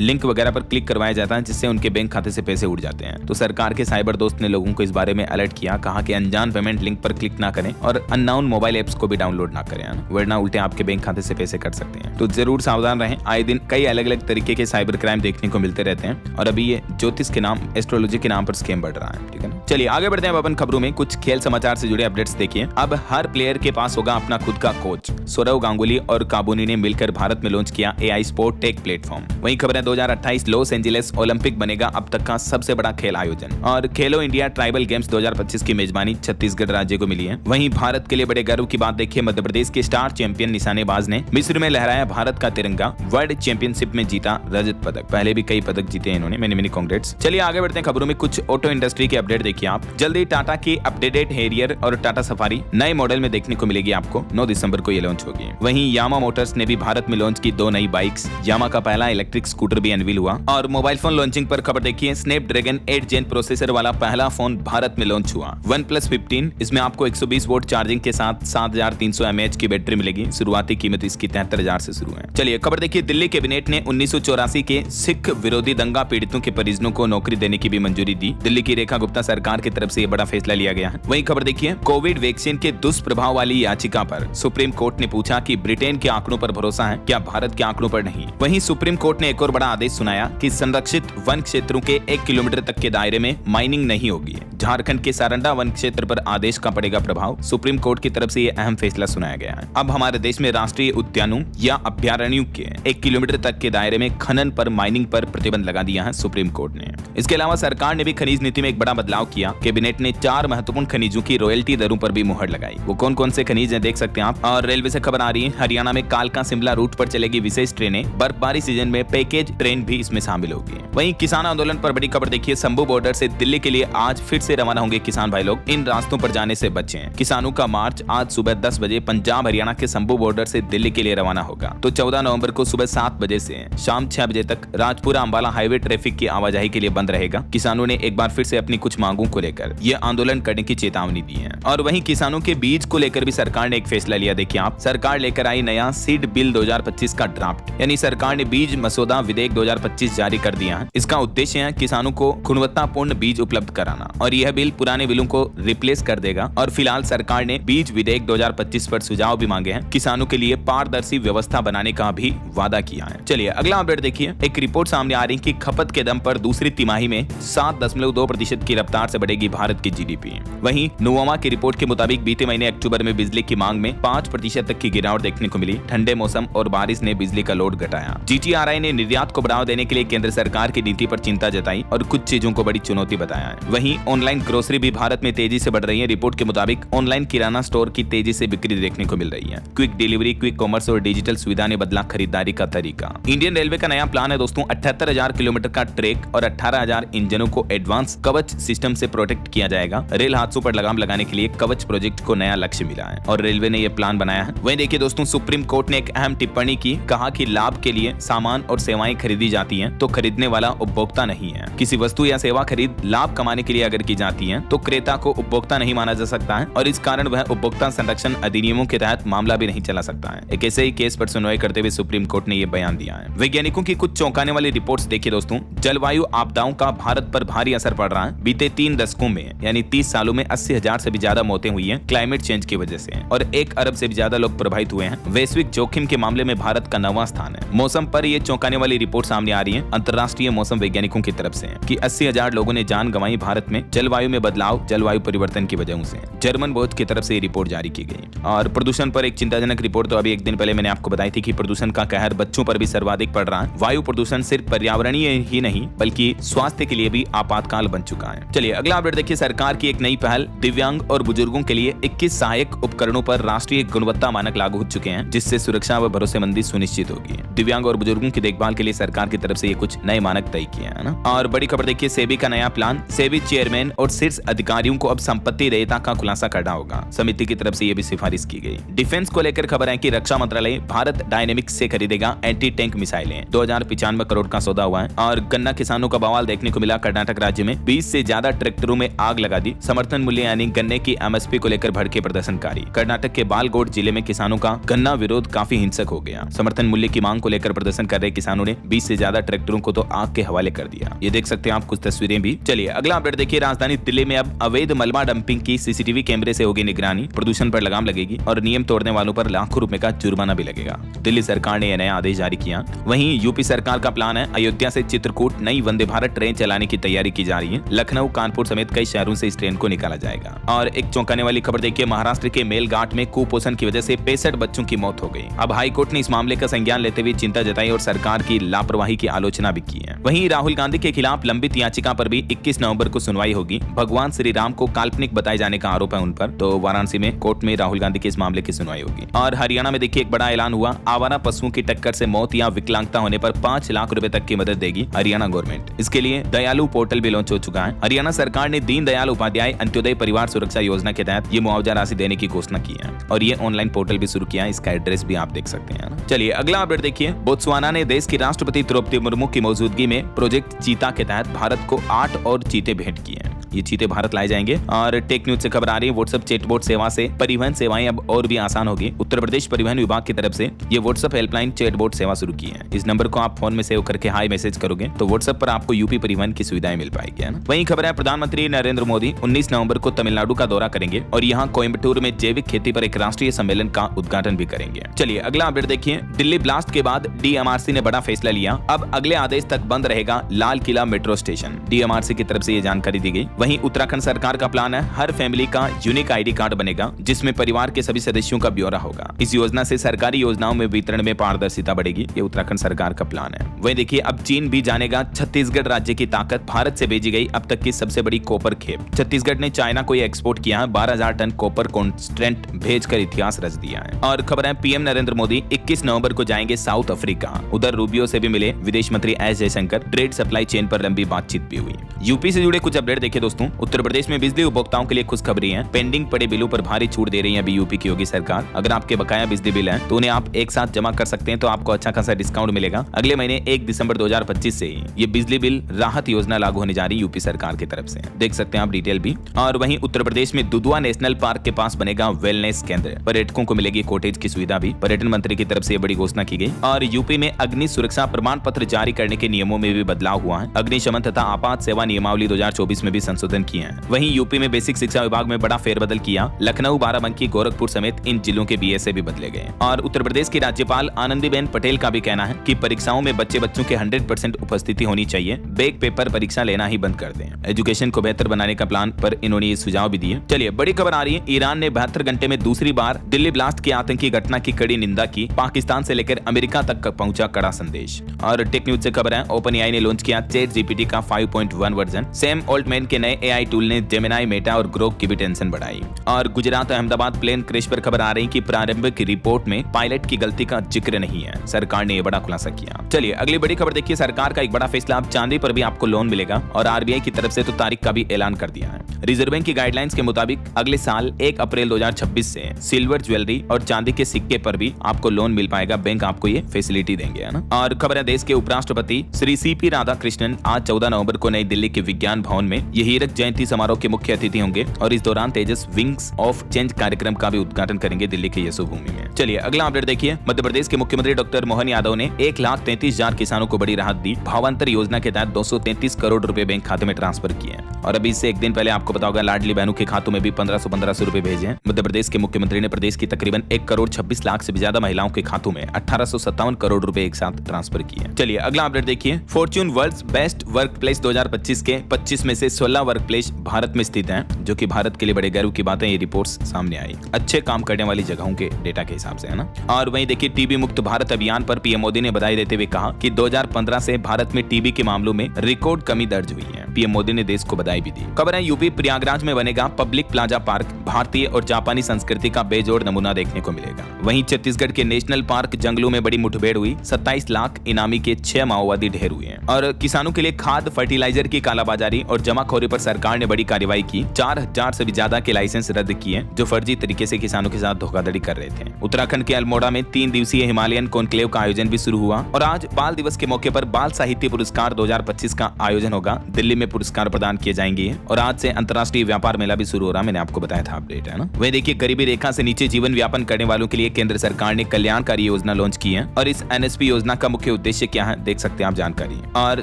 लिंक वगैरह पर क्लिक करवाया जाता है, जिससे उनके बैंक खाते से पैसे उड़ जाते हैं। तो सरकार के साइबर दोस्त ने लोगों को इस बारे में अलर्ट किया, कहा कि अनजान पेमेंट लिंक पर क्लिक ना करें और अननोन मोबाइल एप्स को भी डाउनलोड ना करें, वरना उल्टे आपके बैंक खाते से पैसे कट सकते हैं। तो जरूर सावधान रहें। आए दिन कई अलग अलग तरीके के साइबर क्राइम देखने को मिलते रहते हैं और अभी ये ज्योतिष के नाम, एस्ट्रोलॉजी के नाम पर स्कैम बढ़ रहा है। ठीक है ना, चलिए आगे बढ़ते हैं अपन खबरों में। कुछ खेल समाचार से जुड़े अपडेट्स देखिए। अब हर प्लेयर के पास होगा अपना खुद का कोच। सौरव गांगुली और काबूनी ने मिलकर भारत में लॉन्च किया AI स्पोर्ट टेक प्लेटफॉर्म। वहीं खबर है 2028 लॉस एंजेलिस ओलंपिक बनेगा अब तक का सबसे बड़ा खेल आयोजन। और खेलो इंडिया ट्राइबल गेम्स 2025 की मेजबानी छत्तीसगढ़ राज्य को मिली है। वहीं भारत के लिए बड़े गर्व की बात देखिए, मध्य प्रदेश के स्टार चैंपियन निशानेबाज ने मिस्र में लहराया भारत का तिरंगा, वर्ल्ड चैंपियनशिप में जीता रजत पदक। पहले भी कई पदक जीते इन्होंने, मेनी कांग्रेट्स। चलिए आगे बढ़ते हैं खबरों में। कुछ ऑटो इंडस्ट्री के अपडेट देखिए आप। जल्दी टाटा की अपडेटेड हैरियर और टाटा सफारी नए मॉडल में देखने को मिलेगी आपको। 9 दिसंबर को ये लॉन्च होगी। वहीं यामा मोटर्स ने भी भारत में लॉन्च की 2 नई बाइक्स। यामा का पहला इलेक्ट्रिक स्कूटर भी अनवील हुआ। और मोबाइल फोन लॉन्चिंग पर खबर देखिए, स्नैपड्रैगन 8 जेन प्रोसेसर वाला पहला फोन भारत में लॉन्च हुआ। OnePlus 15, इसमें आपको 120 वोल्ट चार्जिंग के साथ 7300 mAh की बैटरी मिलेगी। शुरुआती कीमत इसकी 73,000 से शुरू है। चलिए खबर देखिए, दिल्ली कैबिनेट ने 1984 के सिख विरोधी दंगा पीड़ितों के परिजनों को नौकरी देने की भी मंजूरी दी। दिल्ली की रेखा गुप्ता सरकार की तरफ से यह बड़ा फैसला लिया गया है। वहीं खबर देखिए, कोविड वैक्सीन के दुष्प्रभाव वाली याचिका पर सुप्रीम कोर्ट ने पूछा कि ब्रिटेन के आंकड़ों पर भरोसा है क्या भारत के आंकड़ों पर नहीं। वहीं सुप्रीम कोर्ट ने एक और बड़ा आदेश सुनाया कि संरक्षित वन क्षेत्रों के 1 किलोमीटर तक के दायरे में माइनिंग नहीं होगी। झारखंड के सारंडा वन क्षेत्र पर आदेश का पड़ेगा प्रभाव। सुप्रीम कोर्ट की तरफ से यह अहम फैसला सुनाया गया है। अब हमारे देश में राष्ट्रीय उद्यानों या अभ्यारण्यों के 1 किलोमीटर तक के दायरे में खनन पर, माइनिंग पर प्रतिबंध लगा दिया है सुप्रीम कोर्ट ने। इसके अलावा सरकार ने भी खनिज नीति में एक बड़ा बदलाव किया। कैबिनेट ने 4 महत्वपूर्ण खनिजों की रॉयल्टी दरों पर भी मुहर लगाई। वो कौन कौन से खनिज हैं देख सकते हैं आप। और रेलवे से खबर आ रही है, हरियाणा में कालका शिमला रूट पर चलेगी विशेष ट्रेनें। बर्फबारी सीजन में पैकेज ट्रेन भी इसमें शामिल होगी। वहीं किसान आंदोलन पर बड़ी खबर देखिए, शंभू बॉर्डर से दिल्ली के लिए आज फिर से रवाना होंगे किसान भाई लोग। इन रास्तों पर जाने से बचें। किसानों का मार्च आज सुबह 10 बजे पंजाब हरियाणा के शंभू बॉर्डर से दिल्ली के लिए रवाना होगा। तो 14 नवंबर को सुबह 7 बजे से शाम 6 बजे तक राजपुरा अंबाला हाईवे ट्रैफिक की आवाजाही के लिए बंद रहेगा। किसानों ने एक बार फिर से अपनी कुछ मांगों को लेकर यह आंदोलन करने की चेतावनी दी है। और वहीं किसानों के बीज को लेकर भी सरकार ने एक फैसला लिया। देखिए आप, सरकार लेकर आई नया सीड बिल 2025 का ड्राफ्ट, यानी सरकार ने बीज मसौदा विधेयक 2025 जारी कर दिया है। इसका उद्देश्य है किसानों को गुणवत्तापूर्ण बीज उपलब्ध कराना और यह बिल पुराने बिलों को रिप्लेस कर देगा। और फिलहाल सरकार ने बीज विधेयक 2025 पर सुझाव भी मांगे हैं। किसानों के लिए पारदर्शी व्यवस्था बनाने का भी वादा किया है। चलिए अगला अपडेट देखिए, एक रिपोर्ट सामने आ रही है कि खपत के दम पर दूसरी तिमाही में 7.2% की रफ्तार से बढ़ेगी भारत की GDP। वहीं नोवामा की रिपोर्ट के मुताबिक बीते महीने अक्टूबर में बिजली की मांग में 5% तक की गिरावट देखने को मिली। ठंडे मौसम और बारिश ने बिजली का लोड घटाया। GTRI ने निर्यात को बढ़ावा देने के लिए केंद्र सरकार की नीति पर चिंता जताई और कुछ चीजों को बड़ी चुनौती बताया है। वहीं ऑनलाइन ग्रोसरी भी भारत में तेजी से बढ़ रही है। रिपोर्ट के मुताबिक ऑनलाइन किराना स्टोर की तेजी से बिक्री देखने को मिल रही है। क्विक डिलीवरी, क्विक कॉमर्स और डिजिटल सुविधा ने बदला खरीदारी का तरीका। इंडियन रेलवे का नया प्लान है दोस्तों, 78,000 किलोमीटर का ट्रैक और 18,000 इंजनों को एडवांस कवच सिस्टम से प्रोटेक्ट किया जाएगा। रेल हादसों पर लगाम लगाने के लिए कवच प्रोजेक्ट को नया लक्ष्य मिला है और रेलवे ने यह प्लान बनाया है। वहीं देखिए दोस्तों, सुप्रीम कोर्ट ने एक अहम टिप्पणी की, कहा कि लाभ के लिए सामान और सेवाएं खरीदी जाती हैं तो खरीदने वाला उपभोक्ता नहीं है। किसी वस्तु या सेवा खरीद लाभ कमाने के लिए अगर की जाती है तो क्रेता को उपभोक्ता नहीं माना जा सकता है और इस कारण वह उपभोक्ता संरक्षण अधिनियमों के तहत मामला भी नहीं चला सकता है। एक ऐसे ही केस पर सुनवाई करते हुए सुप्रीम कोर्ट ने यह बयान दिया है। वैज्ञानिकों की कुछ चौंकाने वाली रिपोर्ट्स देखिए दोस्तों, जलवायु आपदाओं का भारत पर भारी असर पड़ रहा है। बीते 3 दशकों में यानी 30 सालों में 80,000 से भी ज्यादा मौतें हुई हैं क्लाइमेट चेंज की वजह से और 1 अरब से भी ज्यादा लोग प्रभावित हुए हैं। वैश्विक जोखिम के मामले में भारत का 9वां स्थान है। मौसम पर यह चौंकाने वाली रिपोर्ट सामने आ रही है अंतर्राष्ट्रीय मौसम वैज्ञानिकों की तरफ से कि 80,000 लोगों ने जान गंवाई भारत में जलवायु में बदलाव, जलवायु परिवर्तन की वजह से। जर्मन बोर्ड की तरफ से ये रिपोर्ट जारी की गई। और प्रदूषण पर एक चिंताजनक रिपोर्ट तो अभी एक दिन पहले मैंने आपको बताई थी कि प्रदूषण का कहर बच्चों पर भी सर्वाधिक पड़ रहा है। वायु प्रदूषण सिर्फ पर्यावरणीय ही नहीं बल्कि स्वास्थ्य के लिए भी आपातकाल बन चुका है। चलिए अगला अपडेट देखिए, सरकार की एक नई पहल, दिव्यांग और बुजुर्गों के लिए 21 सहायक उपकरणों पर राष्ट्रीय गुणवत्ता मानक लागू हो चुके हैं, जिससे सुरक्षा व भरोसेमंदी सुनिश्चित होगी। दिव्यांग और बुजुर्गों की देखभाल के लिए सरकार की तरफ से ये कुछ नए मानक तय किए हैं ना। और बड़ी खबर देखिए, सेबी का नया प्लान, सेबी चेयरमैन और शीर्ष अधिकारियों को अब संपत्ति देयता का खुलासा करना होगा। समिति की तरफ से यह भी सिफारिश की गई। डिफेंस को लेकर खबर है कि रक्षा मंत्रालय भारत डायनेमिक्स से खरीदेगा एंटी टैंक मिसाइलें। 2095 करोड़ का सौदा हुआ है। और गन्ना किसानों का बवाल देखने को मिला कर्नाटक राज्य में। 20 से ज्यादा ज्यादा ट्रैक्टरों में आग लगा दी। समर्थन मूल्य यानी गन्ने की एमएसपी को लेकर भड़के प्रदर्शनकारी। कर्नाटक के बालगोड जिले में किसानों का गन्ना विरोध काफी हिंसक हो गया। समर्थन मूल्य की मांग को लेकर प्रदर्शन कर रहे किसानों ने 20 से ज्यादा ट्रैक्टरों को तो आग के हवाले कर दिया। ये देख सकते हैं आप कुछ तस्वीरें भी। चलिए अगला अपडेट देखिए। राजधानी दिल्ली में अब अवैध मलबा डंपिंग की सीसीटीवी कैमरे से होगी निगरानी। प्रदूषण पर लगाम लगेगी और नियम तोड़ने वालों पर लाखों रुपए का जुर्माना भी लगेगा। दिल्ली सरकार ने यह नया आदेश जारी किया। वहीं यूपी सरकार का प्लान है अयोध्या से चित्रकूट नई वंदे भारत ट्रेन चलाने की तैयारी की जा रही है। लखनऊ, कानपुर समेत कई शहरों से इस ट्रेन को निकाला जाएगा। और एक चौंकाने वाली खबर देखिए। महाराष्ट्र के मेलघाट में कुपोषण की वजह से 65 बच्चों की मौत हो गई। अब हाईकोर्ट ने इस मामले का संज्ञान लेते हुए चिंता जताई और सरकार की लापरवाही की आलोचना भी की है। वहीं राहुल गांधी के खिलाफ लंबित याचिका पर भी 21 नवंबर को सुनवाई होगी। भगवान श्री राम को काल्पनिक बताए जाने का आरोप है उन पर, तो वाराणसी में कोर्ट में राहुल गांधी के इस मामले की सुनवाई होगी। और हरियाणा में देखिए एक बड़ा ऐलान हुआ। आवारा पशुओं की टक्कर से मौत या विकलांगता होने पर 5 लाख रुपए तक की मदद देगी हरियाणा गवर्नमेंट। इसके लिए दयालु पोर्टल भी लॉन्च हो चुका है। हरियाणा सरकार ने दीनदयाल उपाध्याय अंत्योदय परिवार सुरक्षा योजना के तहत ये मुआवजा राशि देने की घोषणा की है और ये ऑनलाइन पोर्टल भी शुरू किया है। इसका एड्रेस भी आप देख सकते हैं। चलिए अगला अपडेट देखिए। बोत्सवाना ने देश की राष्ट्रपति द्रौपदी मुर्मू की मौजूदगी में प्रोजेक्ट चीता के तहत भारत को 8 और चीते भेंट किए हैं। ये चीते भारत लाए जाएंगे। और टेक न्यूज से खबर आ रही है। व्हाट्सएप चैटबॉट सेवा से परिवहन सेवाएं अब और भी आसान होगी। उत्तर प्रदेश परिवहन विभाग की तरफ से ये व्हाट्सएप हेल्पलाइन चैटबॉट सेवा शुरू की है। इस नंबर को आप फोन में सेव करके हाई मैसेज करोगे तो व्हाट्सएप पर आपको यूपी परिवहन की सुविधाएं मिल पाएगी, है ना। वहीं खबर है प्रधानमंत्री नरेंद्र मोदी 19 नवंबर को तमिलनाडु का दौरा करेंगे और यहाँ कोयम्बटूर में जैविक खेती पर एक राष्ट्रीय सम्मेलन का उद्घाटन भी करेंगे। चलिए अगला अपडेट देखिए। दिल्ली ब्लास्ट के बाद डीएमआरसी ने बड़ा फैसला लिया। अब अगले आदेश तक बंद रहेगा Lal Qila metro station. DMRC की तरफ से ये जानकारी दी गई। वहीं उत्तराखंड सरकार का प्लान है हर फैमिली का यूनिक आईडी कार्ड बनेगा जिसमें परिवार के सभी सदस्यों का ब्यौरा होगा। इस योजना से सरकारी योजनाओं में वितरण में पारदर्शिता बढ़ेगी। ये उत्तराखंड सरकार का प्लान है। वहीं देखिए अब चीन भी जानेगा छत्तीसगढ़ राज्य की ताकत। भारत से भेजी गई अब तक की सबसे बड़ी कॉपर खेप। छत्तीसगढ़ ने चाइना को एक्सपोर्ट किया है। 12,000 टन कॉपर कॉन्स्टेंट भेजकर इतिहास रच दिया है। और खबर है पीएम नरेंद्र मोदी 21 नवंबर को जाएंगे साउथ अफ्रीका। उधर रूबियो से भी मिले विदेश मंत्री S Jaishankar. Trade supply chain पर लंबी बातचीत भी हुई। यूपी से जुड़े कुछ अपडेट देखिए दोस्तों। उत्तर प्रदेश में बिजली उपभोक्ताओं के लिए खुशखबरी है। पेंडिंग पड़े बिलों पर भारी छूट दे रही है अभी यूपी की योगी सरकार। अगर आपके बकाया बिजली बिल हैं तो उन्हें आप एक साथ जमा कर सकते हैं तो आपको अच्छा खासा डिस्काउंट मिलेगा। अगले महीने 1 दिसंबर 2025 से ये बिजली बिल राहत योजना लागू होने जा रही है यूपी सरकार की तरफ से। देख सकते हैं आप डिटेल भी। और वहीं उत्तर प्रदेश में दुधवा नेशनल पार्क के पास बनेगा वेलनेस केंद्र। पर्यटकों को मिलेगी कॉटेज की सुविधा भी। पर्यटन मंत्री की तरफ से बड़ी घोषणा की गई। और यूपी में अग्नि सुरक्षा प्रमाण पत्र जारी करने के नियमों में भी बदलाव हुआ है। अग्निशमन तथा आपात सेवा नियमावली 2024 में भी संशोधन किए हैं। वहीं यूपी में बेसिक शिक्षा विभाग में बड़ा फेरबदल किया। लखनऊ, बाराबंकी, गोरखपुर समेत इन जिलों के बीएसए भी बदले गए। और उत्तर प्रदेश की राज्यपाल आनंदीबेन पटेल का भी कहना है कि परीक्षाओं में बच्चों के 100% उपस्थिति होनी चाहिए। बैक पेपर परीक्षा लेना ही बंद कर दें। एजुकेशन को बेहतर बनाने का प्लान पर इन्होंने ये सुझाव भी दिए। चलिए बड़ी खबर आ रही है। ईरान ने 72 घंटे में दूसरी बार दिल्ली ब्लास्ट की आतंकी घटना की कड़ी निंदा की। पाकिस्तान से लेकर अमेरिका तक पहुंचा कड़ा संदेश। और टेक न्यूज से खबर है ओपन एआई ने लॉन्च किया चैट जीपीटी का 5.1 वर्जन। सैम ऑल्टमैन के नए एआई टूल ने जेमिनाई, मेटा और ग्रोक की भी टेंशन बढ़ाई। और गुजरात अहमदाबाद प्लेन क्रैश पर खबर आ रही कि प्रारंभिक रिपोर्ट में पायलट की गलती का जिक्र नहीं है। सरकार ने यह बड़ा खुलासा किया। चलिए अगली बड़ी खबर देखिए। सरकार का एक बड़ा फैसला। अब चांदी पर भी आपको लोन मिलेगा और आरबीआई की तरफ से तो तारीख का भी ऐलान कर दिया है। रिजर्व बैंक की गाइडलाइंस के मुताबिक अगले साल 1 अप्रैल 2026 से सिल्वर ज्वेलरी और चांदी के सिक्के पर भी आपको लोन मिल पाएगा। बैंक आपको ये फैसिलिटी देंगे, है ना। और खबर है देश के उपराष्ट्रपति श्री सीपी राधाकृष्णन आज 14 नवंबर को नई दिल्ली के विज्ञान भवन में ये हीरक जयंती समारोह के मुख्य अतिथि होंगे और इस दौरान तेजस विंग्स ऑफ चेंज कार्यक्रम का भी उद्घाटन करेंगे दिल्ली के यशोभूमि में। चलिए अगला अपडेट देखिए। मध्य प्रदेश के मुख्यमंत्री डॉक्टर मोहन यादव ने 1,33,000 किसानों को बड़ी राहत दी। भावांतर योजना के तहत 233 करोड़ रुपए बैंक खाते में ट्रांसफर किए। और अभी इससे एक दिन पहले आपको पता होगा लाडली बहनों के खातों में भी 1500 रुपए भेजे हैं। मध्य प्रदेश के मुख्यमंत्री ने प्रदेश की तकरीबन 1,26,00,000 से भी ज्यादा महिलाओं के खातों में 1857 करोड़ रुपए एक साथ ट्रांसफर किए। चलिए अगला अपडेट देखिए। Fortune world's best work place 2025 के 25 में से 16 वर्क प्लेस भारत में स्थित हैं, जो कि भारत के लिए बड़े गर्व की बात है। ये रिपोर्ट्स सामने आई अच्छे काम करने वाली जगहों के डेटा के हिसाब से, है ना। और वहीं देखिए टीबी मुक्त भारत अभियान पर पीएम मोदी ने बधाई देते हुए कहा कि 2015 से भारत में टीबी के मामलों में रिकॉर्ड कमी दर्ज हुई है। पीएम मोदी ने देश को बधाई भी दी। खबर है यूपी प्रयागराज में बनेगा पब्लिक प्लाजा पार्क। भारतीय और जापानी संस्कृति का बेजोड़ नमूना देखने को मिलेगा। वहीं छत्तीसगढ़ के नेशनल पार्क जंगलों में बड़ी मुठभेड़ हुई। 27 लाख इनामी के 6 माओवादी ढेर हुए हैं। और किसानों के लिए खाद फर्टिलाइजर की कालाबाजारी और जमाखोरी पर पर सरकार ने बड़ी कार्रवाई की। 4000 से भी ज्यादा के लाइसेंस रद्द किए जो फर्जी तरीके से किसानों के साथ धोखाधड़ी कर रहे थे। उत्तराखंड के अल्मोड़ा में 3 दिवसीय हिमालयन कॉन्क्लेव का आयोजन भी शुरू हुआ और आज बाल दिवस के मौके पर बाल साहित्य पुरस्कार 2025 का आयोजन होगा। दिल्ली में पुरस्कार प्रदान किए जाएंगे और आज से अंतर्राष्ट्रीय व्यापार मेला भी शुरू हो रहा। मैंने आपको बताया था अपडेट है ना। वही देखिए, गरीबी रेखा से नीचे जीवन यापन करने वालों के लिए केंद्र सरकार ने कल्याणकारी योजना लॉन्च की है और इस एनएसपी योजना का मुख्य उद्देश्य क्या है देख सकते हैं आप जानकारी। और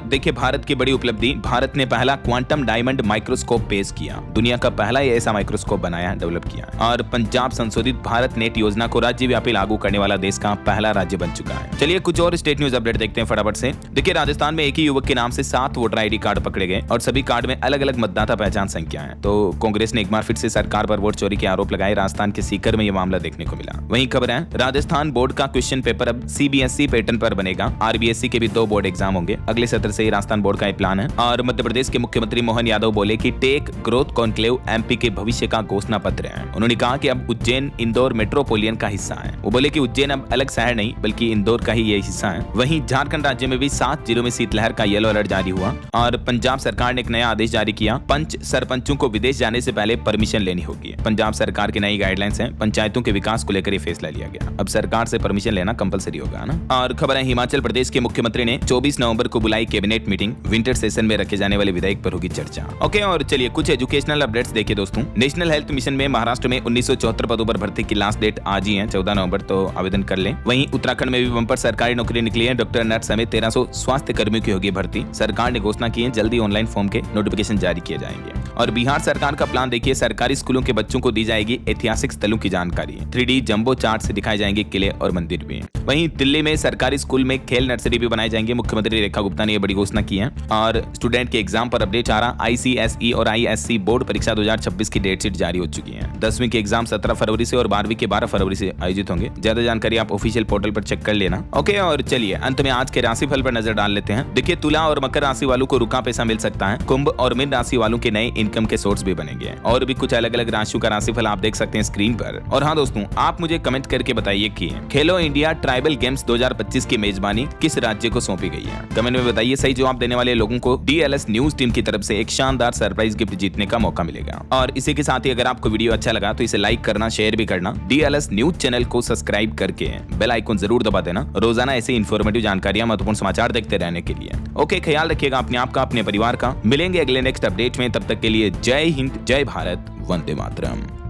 देखिए, भारत की बड़ी उपलब्धि, भारत ने पहला क्वांटम डायमंड माइक्रोस्कोप पेश किया। दुनिया का पहला ऐसा माइक्रोस्कोप बनाया, डेवलप किया। और पंजाब संशोधित भारत नेट योजना को राज्यव्यापी लागू करने वाला देश का पहला राज्य बन चुका है। चलिए कुछ और स्टेट न्यूज अपडेट देखते हैं फटाफट से। देखिए, राजस्थान में एक ही युवक के नाम से 7 वोटर आईडी कार्ड पकड़े गए और सभी कार्ड में अलग अलग मतदाता पहचान संख्या है। तो कांग्रेस ने एक बार फिर से सरकार पर वोट चोरी के आरोप लगाए। राजस्थान के सीकर में यह मामला देखने को मिला। वहीं खबर है, राजस्थान बोर्ड का क्वेश्चन पेपर अब सीबीएसई पैटर्न पर बनेगा। आरबीएसई के भी 2 बोर्ड एग्जाम होंगे। अगले सत्र से राजस्थान बोर्ड का प्लान है। और मध्य प्रदेश के मुख्यमंत्री मोहन यादव बोले कि टेक ग्रोथ कॉन्क्लेव एमपी के भविष्य का घोषणा पत्र है। उन्होंने कहा कि अब उज्जैन इंदौर मेट्रोपोलियन का हिस्सा है। वो बोले कि उज्जैन अब अलग शहर नहीं बल्कि इंदौर का ही ये हिस्सा है। वहीं झारखंड राज्य में भी 7 जिलों में शीतलहर का येलो अलर्ट जारी हुआ। और पंजाब सरकार ने एक नया आदेश जारी किया। पंच सरपंचों को विदेश जाने से पहले परमिशन लेनी होगी। पंजाब सरकार की नई गाइडलाइंस है। पंचायतों के विकास को लेकर ये फैसला लिया गया। अब सरकार से परमिशन लेना कंपलसरी होगा ना। और खबर है, हिमाचल प्रदेश के मुख्यमंत्री ने 24 नवंबर को बुलाई कैबिनेट मीटिंग। विंटर सेशन में रखे जाने वाले विधेयक पर होगी चर्चा। ओके, और चलिए कुछ एजुकेशनल अपडेट्स देखिए दोस्तों। नेशनल हेल्थ मिशन में महाराष्ट्र में 1974 पदों पर भर्ती की लास्ट डेट आज ही है, 14 नवंबर, तो आवेदन कर लें। वहीं उत्तराखंड में भी बंपर सरकारी नौकरी निकली है। डॉक्टर, नर्स समेत 1300 स्वास्थ्य कर्मियों की होगी भर्ती। सरकार ने घोषणा की है, जल्दी ऑनलाइन फॉर्म के नोटिफिकेशन जारी किए जाएंगे। और बिहार सरकार का प्लान देखिए, सरकारी स्कूलों के बच्चों को दी जाएगी ऐतिहासिक स्थलों की जानकारी। 3D जंबो चार्ट से दिखाए जाएंगे किले और मंदिर भी। वहीं दिल्ली में सरकारी स्कूल में खेल नर्सरी भी बनाए जाएंगे। मुख्यमंत्री रेखा गुप्ता ने यह बड़ी घोषणा की है। और स्टूडेंट के एग्जाम पर अपडेट आ रहा। ICSE और ISC बोर्ड परीक्षा 2026 की डेट शीट जारी हो चुकी है। 10वीं के एग्जाम 17 फरवरी से और 12वीं के 12 फरवरी से आयोजित होंगे। ज्यादा जानकारी आप ऑफिशियल पोर्टल पर चेक कर लेना। ओके, और चलिए अंत में आज के राशिफल पर नजर डाल लेते हैं। देखिए, तुला और मकर राशि वालों को रुका पैसा मिल सकता है। कुंभ और मीन राशि वालों के नए इनकम के सोर्स भी बनेंगे। और भी कुछ अलग अलग राशियों का राशिफल आप देख सकते हैं स्क्रीन पर। और हाँ दोस्तों, आप मुझे कमेंट करके बताइए कि खेलो इंडिया ट्राइबल गेम्स 2025 की मेजबानी किस राज्य को सौंपी गई है। कमेंट में बताइए। सही जवाब देने वाले लोगों को DLS न्यूज टीम की तरफ से एक शानदार सरप्राइज गिफ्ट जीतने का मौका मिलेगा। और इसी के साथ ही अगर आपको वीडियो अच्छा लगा तो इसे लाइक करना, शेयर भी करना। DLS न्यूज चैनल को सब्सक्राइब करके बेल आइकन जरूर दबा देना, रोजाना ऐसे इन्फॉर्मेटिव जानकारियां, महत्वपूर्ण समाचार देखते रहने के लिए। ओके, ख्याल रखिएगा अपने आप का, अपने परिवार का। मिलेंगे अगले नेक्स्ट अपडेट में, तब तक के लिए जय हिंद, जय भारत, वंदे मातरम।